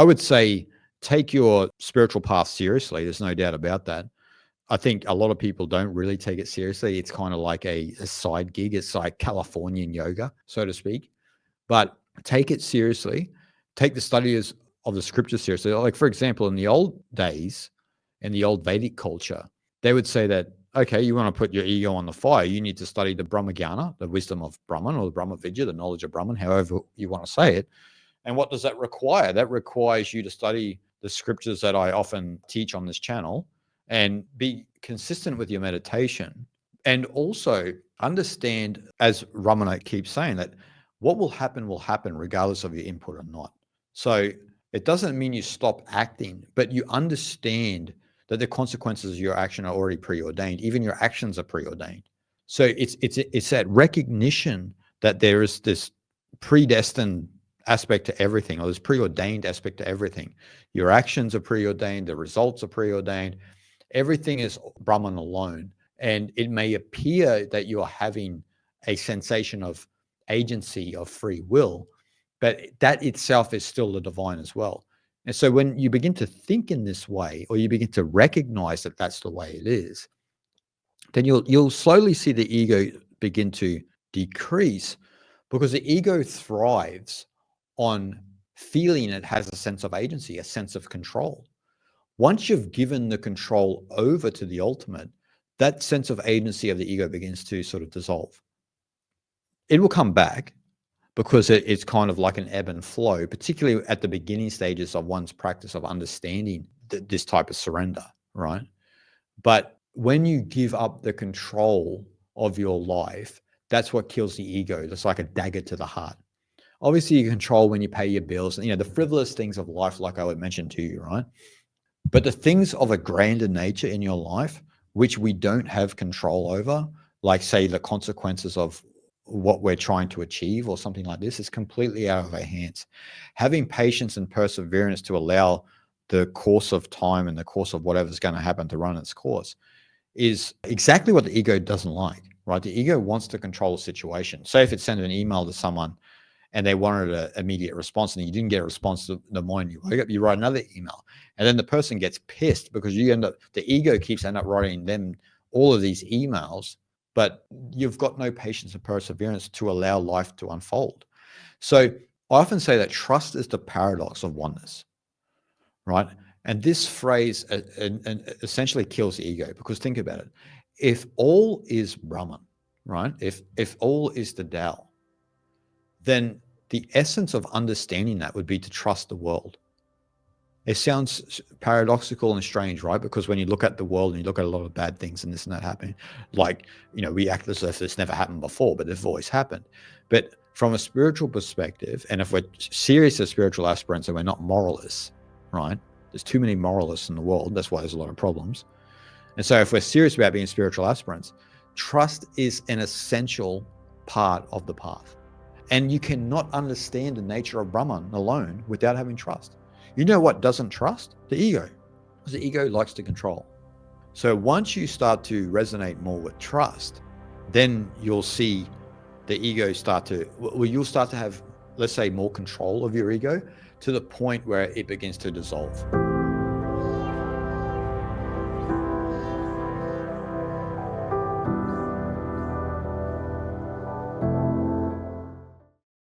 I would say take your spiritual path seriously. There's no doubt about that. I think a lot of people don't really take it seriously. It's kind of like a side gig. It's like Californian yoga, so to speak. But take it seriously. Take the studies of the scriptures seriously. Like, for example, in the old days, in the old Vedic culture, they would say that, okay, you want to put your ego on the fire, you need to study the Brahmagana, the wisdom of Brahman, or the Brahma Vidya, the knowledge of Brahman, however you want to say it. And what does that require? That requires you to study the scriptures that I often teach on this channel and be consistent with your meditation. And also understand, as Ramana keeps saying, that what will happen regardless of your input or not. So it doesn't mean you stop acting, but you understand that the consequences of your action are already preordained. Even your actions are preordained. So it's that recognition that there is this predestined aspect to everything, or this preordained aspect to everything. Your actions are preordained, the results are preordained. Everything is Brahman alone. And it may appear that you're having a sensation of agency, of free will, but that itself is still the divine as well. And so when you begin to think in this way, or you begin to recognize that that's the way it is, then you'll slowly see the ego begin to decrease, because the ego thrives on feeling it has a sense of agency, a sense of control. Once you've given the control over to the ultimate, that sense of agency of the ego begins to sort of dissolve. It will come back, because it's kind of like an ebb and flow, particularly at the beginning stages of one's practice of understanding this type of surrender, right? But when you give up the control of your life, that's what kills the ego. It's like a dagger to the heart. Obviously, you control when you pay your bills, and the frivolous things of life, like I would mention to you, right? But the things of a grander nature in your life, which we don't have control over, like, say, the consequences of what we're trying to achieve or something like this, is completely out of our hands. Having patience and perseverance to allow the course of time and the course of whatever's going to happen to run its course is exactly what the ego doesn't like, right? The ego wants to control the situation. Say if it sent an email to someone and they wanted an immediate response, and you didn't get a response the morning you wake up, you write another email, and then the person gets pissed because the ego keeps end up writing them all of these emails, but you've got no patience and perseverance to allow life to unfold. So I often say that trust is the paradox of oneness, right? And this phrase essentially kills the ego, because think about it. If all is Brahman, right? If all is the Tao, then the essence of understanding that would be to trust the world. It sounds paradoxical and strange, right? Because when you look at the world and you look at a lot of bad things and this and that happening, like, we act as if this never happened before, but they've always happened. But from a spiritual perspective, and if we're serious as spiritual aspirants and we're not moralists, right? There's too many moralists in the world. That's why there's a lot of problems. And so if we're serious about being spiritual aspirants, trust is an essential part of the path. And you cannot understand the nature of Brahman alone without having trust. You know what doesn't trust? The ego. Because the ego likes to control. So once you start to resonate more with trust, then you'll see the ego you'll start to have, let's say, more control of your ego, to the point where it begins to dissolve.